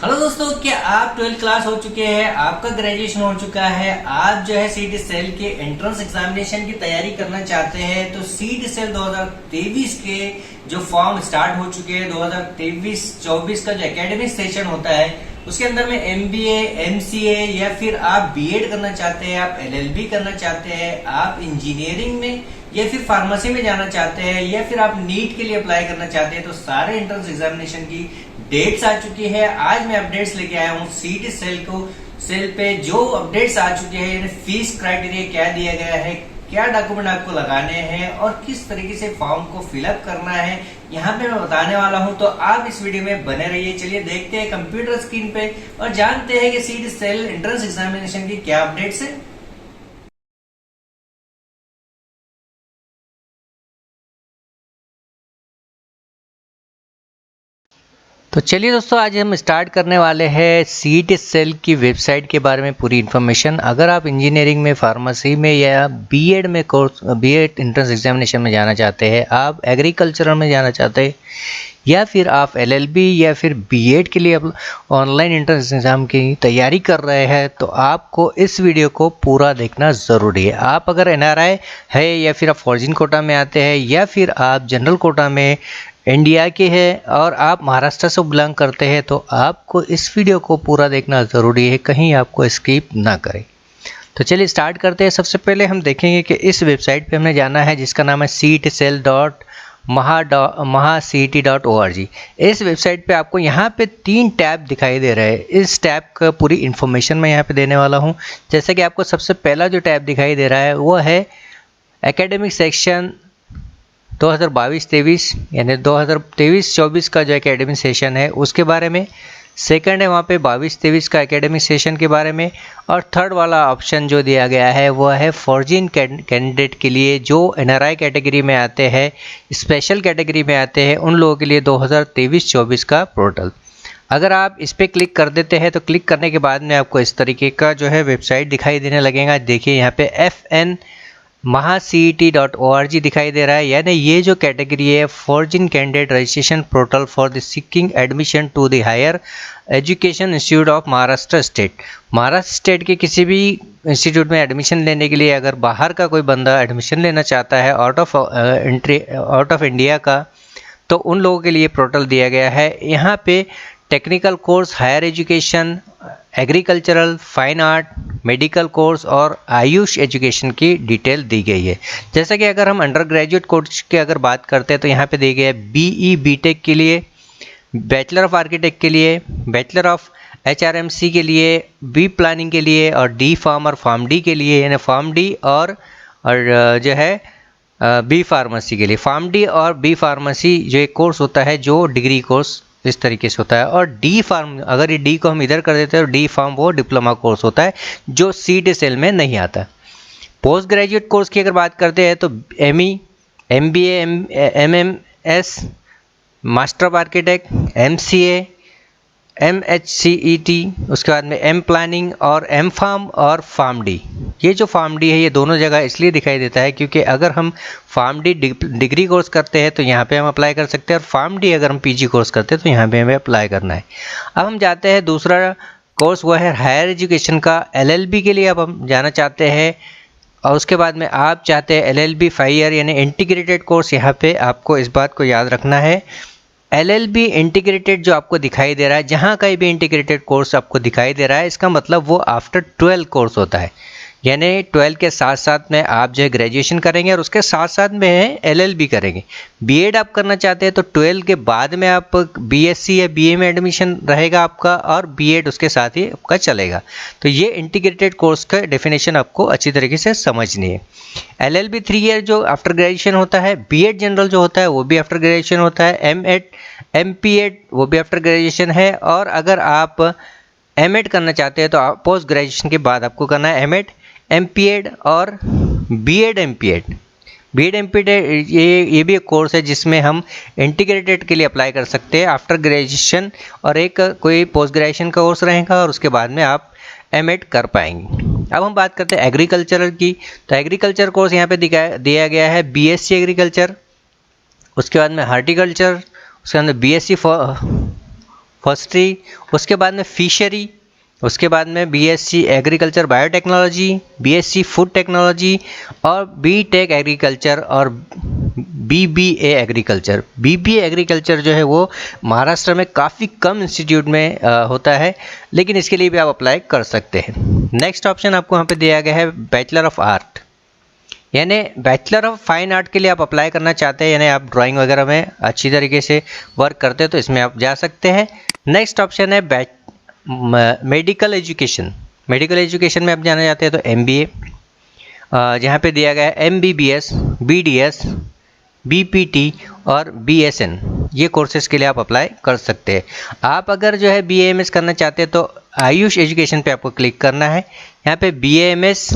Hello दोस्तों, क्या आप 12th क्लास हो चुके हैं, आपका ग्रेजुएशन हो चुका है, आप जो है सीईटी सेल के एंट्रेंस एग्जामिनेशन की तैयारी करना चाहते हैं तो सीईटी सेल 2023 के जो फॉर्म स्टार्ट हो चुके हैं 2023-24 का जो एकेडमिक सेशन होता है उसके अंदर में एमबीए, एमसीए या फिर आप बीएड करना चाहते हैं, आप एलएलबी करना चाहते हैं, आप इंजीनियरिंग में या फिर फार्मेसी में जाना चाहते हैं या फिर आप नीट के लिए अप्लाई करना चाहते हैं तो सारे एंट्रेंस एग्जामिनेशन की डेट्स आ चुकी है। आज मैं अपडेट्स लेके आया हूँ सीईटी सेल पे जो अपडेट्स आ चुके हैं, फीस क्राइटेरिया क्या दिया गया है, क्या डॉक्यूमेंट आपको लगाने हैं और किस तरीके से फॉर्म को फिलअप करना है, यहाँ पे मैं बताने वाला हूँ। तो आप इस वीडियो में बने रहिए। चलिए देखते हैं कंप्यूटर स्क्रीन पे और जानते हैं कि सीईटी सेल एंट्रेंस एग्जामिनेशन की क्या अपडेट्स है। तो चलिए दोस्तों, आज हम स्टार्ट करने वाले हैं सीईटी सेल की वेबसाइट के बारे में पूरी इन्फॉर्मेशन। अगर आप इंजीनियरिंग में, फार्मेसी में या बीएड में बीएड एंट्रेंस एग्जामिनेशन में जाना चाहते हैं, आप एग्रीकल्चर में जाना चाहते हैं या फिर आप एलएलबी या फिर बीएड के लिए ऑनलाइन एंट्रेंस एग्जाम की तैयारी कर रहे हैं तो आपको इस वीडियो को पूरा देखना ज़रूरी है। आप अगर एनआरआई है या फिर आप फॉर्जिन कोटा में आते हैं या फिर आप जनरल कोटा में इंडिया के हैं और आप महाराष्ट्र से बिलोंग करते हैं तो आपको इस वीडियो को पूरा देखना ज़रूरी है, कहीं आपको स्किप ना करें। तो चलिए स्टार्ट करते हैं। सबसे पहले हम देखेंगे कि इस वेबसाइट पे हमने जाना है जिसका नाम है cetcell.maha.cet.org। इस वेबसाइट पे आपको यहाँ पे 3 टैब दिखाई दे रहे हैं। इस टैब का पूरी इन्फॉर्मेशन मैं यहाँ पे देने वाला हूँ। जैसे कि आपको सबसे पहला जो टैब दिखाई दे रहा है वो है एकेडमिक सेक्शन 2022-23 यानी 2023-24 का जो एकेडमिक सेशन है उसके बारे में। सेकंड है वहाँ पे 22-23 का एकेडमिक सेशन के बारे में। और थर्ड वाला ऑप्शन जो दिया गया है वो है फॉर्जिन कैंडिडेट के लिए जो एनआरआई कैटेगरी में आते हैं, स्पेशल कैटेगरी में आते हैं, उन लोगों के लिए 2023-24 का पोर्टल। अगर आप इस पर क्लिक कर देते हैं तो क्लिक करने के बाद में आपको इस तरीके का जो है वेबसाइट दिखाई देने लगेगा। देखिए यहाँ पे FNMahaCET.org दिखाई दे रहा है, यानी ये जो कैटेगरी है foreign candidate registration portal for the seeking admission to the higher education institute of Maharashtra state. Maharashtra state के किसी भी इंस्टीट्यूट में एडमिशन लेने के लिए अगर बाहर का कोई बंदा एडमिशन लेना चाहता है आउट ऑफ इंडिया का, तो उन लोगों के लिए पोर्टल दिया गया है। यहाँ पे technical course, higher education, agricultural, fine art, medical course और आयुष एजुकेशन की डिटेल दी गई है। जैसा कि अगर हम अंडर ग्रेजुएट कोर्स की अगर बात करते हैं तो यहाँ पे दी गई है बीई बीटेक के लिए, बैचलर ऑफ आर्किटेक्ट के लिए, बैचलर ऑफ एचआरएमसी के लिए, बी प्लानिंग के लिए और डी फार्म और फार्म डी के लिए, यानी फार्म डी और जो है बी फार्मेसी के लिए। फार्म डी और बी फार्मेसी जो एक कोर्स होता है जो डिग्री कोर्स इस तरीके से होता है। और डी फार्म, अगर ये डी को हम इधर कर देते हैं तो डी फार्म वो डिप्लोमा कोर्स होता है जो सीईटी सेल में नहीं आता। पोस्ट ग्रेजुएट कोर्स की अगर बात करते हैं तो ME, MBA, MMS, master of architect, MCA, MHCET, उसके बाद में एम प्लानिंग और एम फार्म और फार्म डी। ये जो फार्म डी है ये दोनों जगह इसलिए दिखाई देता है क्योंकि अगर हम फार्म डी डिग्री कोर्स करते हैं तो यहाँ पे हम अप्लाई कर सकते हैं और फार्म डी अगर हम पीजी कोर्स करते हैं तो यहाँ पे हमें अप्लाई करना है। अब हम जाते हैं दूसरा कोर्स, वो है हायर एजुकेशन का। एलएलबी के लिए अब हम जाना चाहते हैं और उसके बाद में आप चाहते हैं एलएलबी 5 ईयर यानी इंटीग्रेटेड कोर्स। यहाँ पे आपको इस बात को याद रखना है, एलएलबी इंटीग्रेटेड जो आपको दिखाई दे रहा है, जहाँ कहीं भी इंटीग्रेटेड कोर्स आपको दिखाई दे रहा है, इसका मतलब वो आफ्टर 12 कोर्स होता है। यानी 12 के साथ साथ में आप जो है ग्रेजुएशन करेंगे और उसके साथ साथ में एलएलबी करेंगे। बीएड आप करना चाहते हैं तो 12 के बाद में आप बीएससी या बीए में एडमिशन रहेगा आपका और बीएड उसके साथ ही आपका चलेगा। तो ये इंटीग्रेटेड कोर्स का डेफिनेशन आपको अच्छी तरीके से समझनी है। एलएलबी 3 ईयर जो आफ्टर ग्रेजुएशन होता है, बीएड जनरल जो होता है वो भी आफ्टर ग्रेजुएशन होता है, एमएड, एमपीएड वो भी आफ्टर ग्रेजुएशन है। और अगर आप एमएड करना चाहते हैं तो पोस्ट ग्रेजुएशन के बाद आपको करना है एमएड, एमपीएड और बीएड एमपीएड। बीएड एमपीएड ये भी एक कोर्स है जिसमें हम इंटीग्रेटेड के लिए अप्लाई कर सकते हैं आफ्टर ग्रेजुएशन, और एक कोई पोस्ट ग्रेजुएशन का कोर्स रहेगा और उसके बाद में आप एमएड कर पाएंगे। अब हम बात करते हैं एग्रीकल्चर की। तो एग्रीकल्चर कोर्स यहाँ पे दिया गया है बीएससी एग्रीकल्चर, उसके बाद में हार्टिकल्चर, उसके अंदर बीएससी फॉरेस्ट्री, उसके बाद में फिशरी, उसके बाद में BSc agriculture biotechnology, BSc food technology और बीटेक एग्रीकल्चर और बीबीए एग्रीकल्चर। बीबीए एग्रीकल्चर जो है वो महाराष्ट्र में काफ़ी कम इंस्टीट्यूट में होता है, लेकिन इसके लिए भी आप अप्लाई कर सकते हैं। नेक्स्ट ऑप्शन आपको यहाँ पे दिया गया है बैचलर ऑफ आर्ट, यानी बैचलर ऑफ फाइन आर्ट के लिए आप अप्लाई करना चाहते हैं, यानी आप ड्राइंग वगैरह में अच्छी तरीके से वर्क करते हैं तो इसमें आप जा सकते हैं। नेक्स्ट ऑप्शन है मेडिकल एजुकेशन। मेडिकल एजुकेशन में आप जाना चाहते हैं तो एमबीए, जहाँ पे दिया गया है एमबीबीएस, बीडीएस, बीपीटी और बीएसएन, ये कोर्सेज़ के लिए आप अप्लाई कर सकते हैं। आप अगर जो है बीएएमएस करना चाहते हैं तो आयुष एजुकेशन पे आपको क्लिक करना है। यहाँ पे बीएएमएस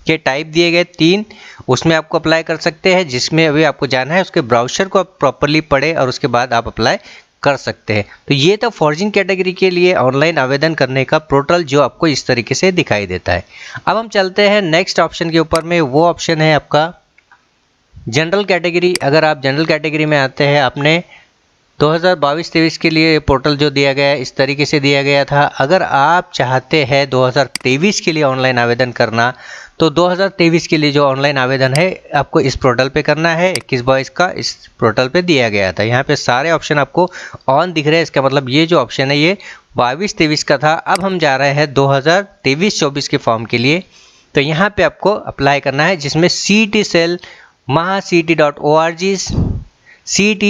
के टाइप दिए गए 3, उसमें आपको अप्लाई कर सकते हैं, जिसमें अभी आपको जाना है उसके ब्राउज़र को आप प्रॉपरली पढ़ें और उसके बाद आप अप्लाई कर सकते हैं। तो ये तो फॉर्जिंग कैटेगरी के लिए ऑनलाइन आवेदन करने का पोर्टल जो आपको इस तरीके से दिखाई देता है। अब हम चलते हैं नेक्स्ट ऑप्शन के ऊपर में, वो ऑप्शन है आपका जनरल कैटेगरी। अगर आप जनरल कैटेगरी में आते हैं, आपने 2022-23 के लिए पोर्टल जो दिया गया है इस तरीके से दिया गया था। अगर आप चाहते हैं 2023 के लिए ऑनलाइन आवेदन करना, तो 2023 के लिए जो ऑनलाइन आवेदन है आपको इस पोर्टल पे करना है। 21-22 का इस पोर्टल पे दिया गया था। यहाँ पे सारे ऑप्शन आपको ऑन दिख रहे हैं, इसका मतलब ये जो ऑप्शन है ये 22-23 का था। अब हम जा रहे हैं 2023-24 के फॉर्म के लिए, तो यहाँ पे आपको अप्लाई करना है, जिसमें CET cell mahacet.org CET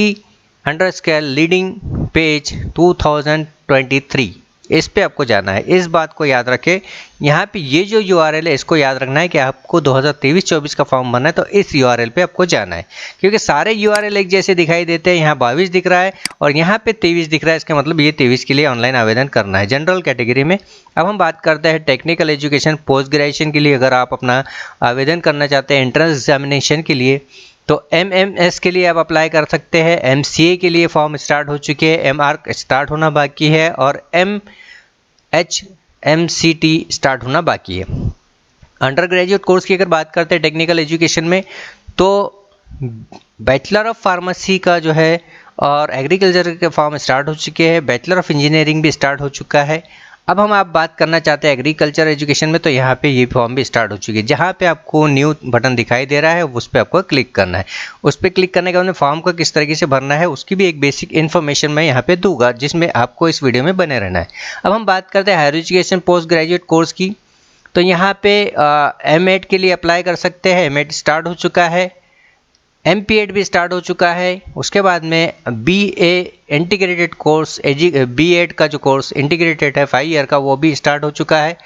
leading page 2023, इस पे आपको जाना है। इस बात को याद रखें, यहाँ पे ये जो URL है इसको याद रखना है कि आपको 2023-24 का फॉर्म भरना है तो इस URL पे आपको जाना है, क्योंकि सारे URL एक जैसे दिखाई देते हैं। यहाँ 22 दिख रहा है और यहाँ पे 23 दिख रहा है, इसका मतलब ये 23 के लिए ऑनलाइन आवेदन करना है जनरल कैटेगरी में। अब हम बात करते हैं टेक्निकल एजुकेशन पोस्ट ग्रेजुएशन के लिए। अगर आप अपना आवेदन करना चाहते हैं एंट्रेंस एग्जामिनेशन के लिए, तो MMS के लिए आप अप्लाई कर सकते हैं। MCA के लिए फॉर्म स्टार्ट हो चुके हैं, MArch स्टार्ट होना बाकी है और MHMCT स्टार्ट होना बाकी है। अंडर ग्रेजुएट कोर्स की अगर बात करते हैं टेक्निकल एजुकेशन में, तो बैचलर ऑफ फार्मेसी का जो है और एग्रीकल्चर के फॉर्म स्टार्ट हो चुके हैं। बैचलर ऑफ इंजीनियरिंग भी स्टार्ट हो चुका है। अब हम आप बात करना चाहते हैं एग्रीकल्चर एजुकेशन में, तो यहाँ पे ये फॉर्म भी स्टार्ट हो चुकी है। जहाँ पे आपको न्यू बटन दिखाई दे रहा है उस पर आपको क्लिक करना है। उस पर क्लिक करने के बाद फॉर्म को किस तरीके से भरना है उसकी भी एक बेसिक इन्फॉर्मेशन मैं यहाँ पे दूंगा, जिसमें आपको इस वीडियो में बने रहना है। अब हम बात करते हैं higher education post graduate course की, तो यहाँ पे M.Ed के लिए अप्लाई कर सकते हैं। M.Ed स्टार्ट हो चुका है, MPEd भी स्टार्ट हो चुका है। उसके बाद में BA इंटीग्रेटेड कोर्स, B.Ed का जो कोर्स इंटीग्रेटेड है 5 ईयर का, वो भी स्टार्ट हो चुका है।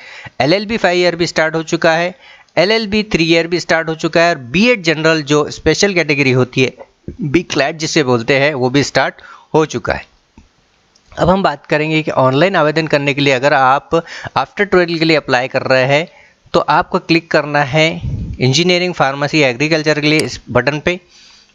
LLB 5 ईयर भी स्टार्ट हो चुका है। LLB 3 ईयर भी स्टार्ट हो चुका है। और B.Ed जनरल जो स्पेशल कैटेगरी होती है, B.Clad जिसे बोलते हैं, वो भी स्टार्ट हो चुका है। अब हम बात करेंगे कि ऑनलाइन आवेदन करने के लिए अगर आप आफ्टर 12 के लिए अप्लाई कर रहे हैं, तो आपको क्लिक करना है इंजीनियरिंग फार्मेसी एग्रीकल्चर के लिए इस बटन पे।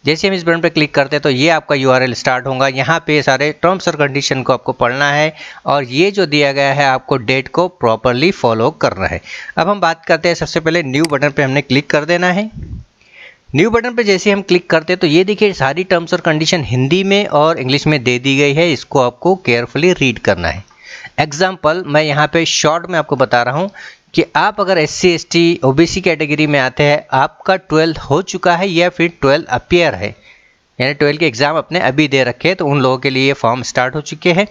जैसे हम इस बटन पे क्लिक करते हैं तो ये आपका URL स्टार्ट होगा। यहाँ पे सारे टर्म्स और कंडीशन को आपको पढ़ना है और ये जो दिया गया है आपको डेट को प्रॉपरली फॉलो करना है। अब हम बात करते हैं, सबसे पहले न्यू बटन पे हमने क्लिक कर देना है। न्यू बटन पे जैसे हम क्लिक करते हैं तो ये देखिए सारी टर्म्स और कंडीशन हिंदी में और इंग्लिश में दे दी गई है, इसको आपको केयरफुली रीड करना है। एग्जाम्पल मैं यहाँ पे शॉर्ट में आपको बता रहा हूँ कि आप अगर SC ST OBC कैटेगरी में आते हैं, आपका 12 हो चुका है या फिर 12 अपियर है, यानी 12 के एग्ज़ाम अपने अभी दे रखे हैं, तो उन लोगों के लिए ये फॉर्म स्टार्ट हो चुके हैं।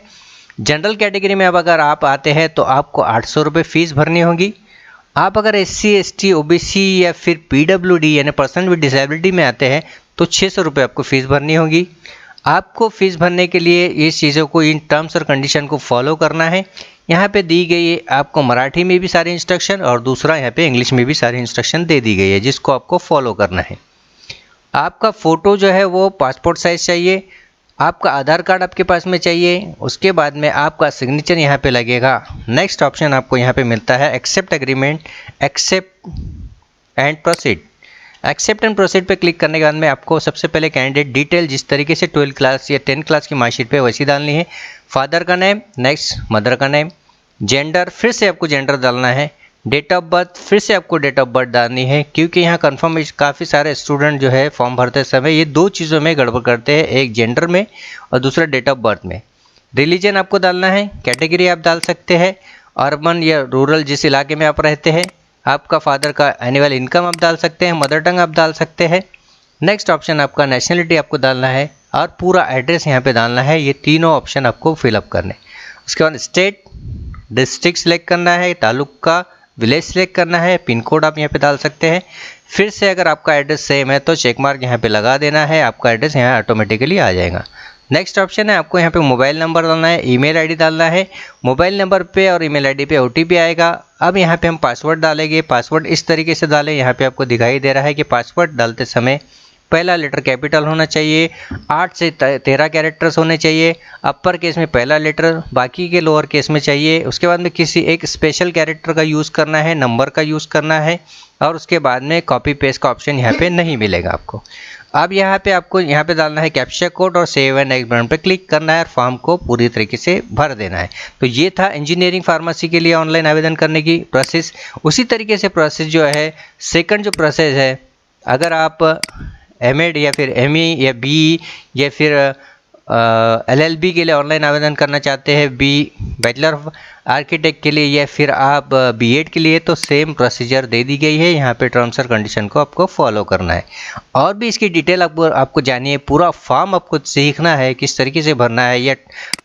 जनरल कैटेगरी में अब अगर आप आते हैं तो आपको 800 रुपये फ़ीस भरनी होगी। आप अगर SC ST OBC या फिर PWD यानी पर्सन विद डिसेबिलिटी में आते हैं तो 600 रुपये आपको फ़ीस भरनी होगी। आपको फ़ीस भरने के लिए इस चीज़ों को, इन टर्म्स और कंडीशन को फॉलो करना है। यहाँ पे दी गई है आपको मराठी में भी सारे इंस्ट्रक्शन और दूसरा यहाँ पे इंग्लिश में भी सारे इंस्ट्रक्शन दे दी गई है, जिसको आपको फॉलो करना है। आपका फ़ोटो जो है वो पासपोर्ट साइज़ चाहिए। आपका आधार कार्ड आपके पास में चाहिए। उसके बाद में आपका सिग्नेचर यहाँ पे लगेगा। नेक्स्ट ऑप्शन आपको यहाँ पे मिलता है accept agreement, accept and proceed. Accept and proceed पे क्लिक करने के बाद में आपको सबसे पहले कैंडिडेट डिटेल जिस तरीके से 12 क्लास या 10 क्लास की मार्कशीट पे वैसी डालनी है। फादर का नेम, नेक्स्ट मदर का नेम, जेंडर फिर से आपको जेंडर डालना है, डेट ऑफ बर्थ फिर से आपको डेट ऑफ बर्थ डालनी है, क्योंकि यहाँ कन्फर्मेशन काफ़ी सारे स्टूडेंट जो है फॉर्म भरते समय ये दो चीज़ों में गड़बड़ करते हैं, एक जेंडर में और दूसरा डेट ऑफ बर्थ में। रिलीजन आपको डालना है, कैटेगरी आप डाल सकते हैं, अर्बन या रूरल जिस इलाके में आप रहते हैं, आपका फादर का एनुअल इनकम आप डाल सकते हैं, मदर टंग आप डाल सकते हैं। नेक्स्ट ऑप्शन आपका नेशनलिटी आपको डालना है और पूरा एड्रेस यहाँ पे डालना है। ये तीनों ऑप्शन आपको फिलअप करने। उसके बाद स्टेट, डिस्ट्रिक्ट सेलेक्ट करना है, तालुका, विलेज सेलेक्ट करना है, पिन कोड आप यहाँ पे डाल सकते हैं। फिर से अगर आपका एड्रेस सेम है तो चेक मार्क यहाँ पे लगा देना है, आपका एड्रेस यहाँ ऑटोमेटिकली आ जाएगा। नेक्स्ट ऑप्शन है आपको यहाँ पे मोबाइल नंबर डालना है, ईमेल आईडी डालना है। मोबाइल नंबर पे और ईमेल आईडी पे ओटीपी आएगा। अब यहाँ पे हम पासवर्ड डालेंगे। पासवर्ड इस तरीके से डालें, यहाँ पे आपको दिखाई दे रहा है कि पासवर्ड डालते समय पहला लेटर कैपिटल होना चाहिए, 8 से 13 कैरेक्टर्स होने चाहिए, अपर केस में पहला लेटर, बाकी के लोअर केस में चाहिए। उसके बाद में किसी एक स्पेशल कैरेक्टर का यूज़ करना है, नंबर का यूज़ करना है, और उसके बाद में कॉपी पेस्ट का ऑप्शन यहाँ पे नहीं मिलेगा आपको। अब यहाँ पे आपको यहाँ पे डालना है कैप्चा कोड और सेव एंड नेक्स्ट बटन पे क्लिक करना है और फॉर्म को पूरी तरीके से भर देना है। तो ये था इंजीनियरिंग फार्मेसी के लिए ऑनलाइन आवेदन करने की प्रोसेस। उसी तरीके से प्रोसेस जो है, सेकंड जो प्रोसेस है, अगर आप एमएड या फिर एमई या बी या फिर एलएलबी के लिए ऑनलाइन आवेदन करना चाहते हैं, बैचलर ऑफ आर्किटेक्ट के लिए या फिर आप बीएड के लिए, तो सेम प्रोसीजर दे दी गई है। यहाँ पे टर्म्स और कंडीशन को आपको फॉलो करना है। और भी इसकी डिटेल आपको जानिए, पूरा फॉर्म आपको सीखना है किस तरीके से भरना है, या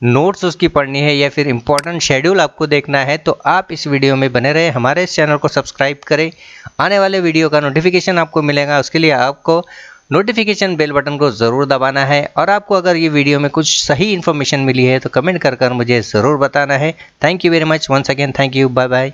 नोट्स उसकी पढ़नी है, या फिर इंपॉर्टेंट शेड्यूल आपको देखना है, तो आप इस वीडियो में बने रहे। हमारे इस चैनल को सब्सक्राइब करें, आने वाले वीडियो का नोटिफिकेशन आपको मिलेगा। उसके लिए आपको नोटिफिकेशन बेल बटन को ज़रूर दबाना है। और आपको अगर ये वीडियो में कुछ सही इन्फॉर्मेशन मिली है तो कमेंट कर मुझे ज़रूर बताना है। Thank you very much once again, thank you, bye bye.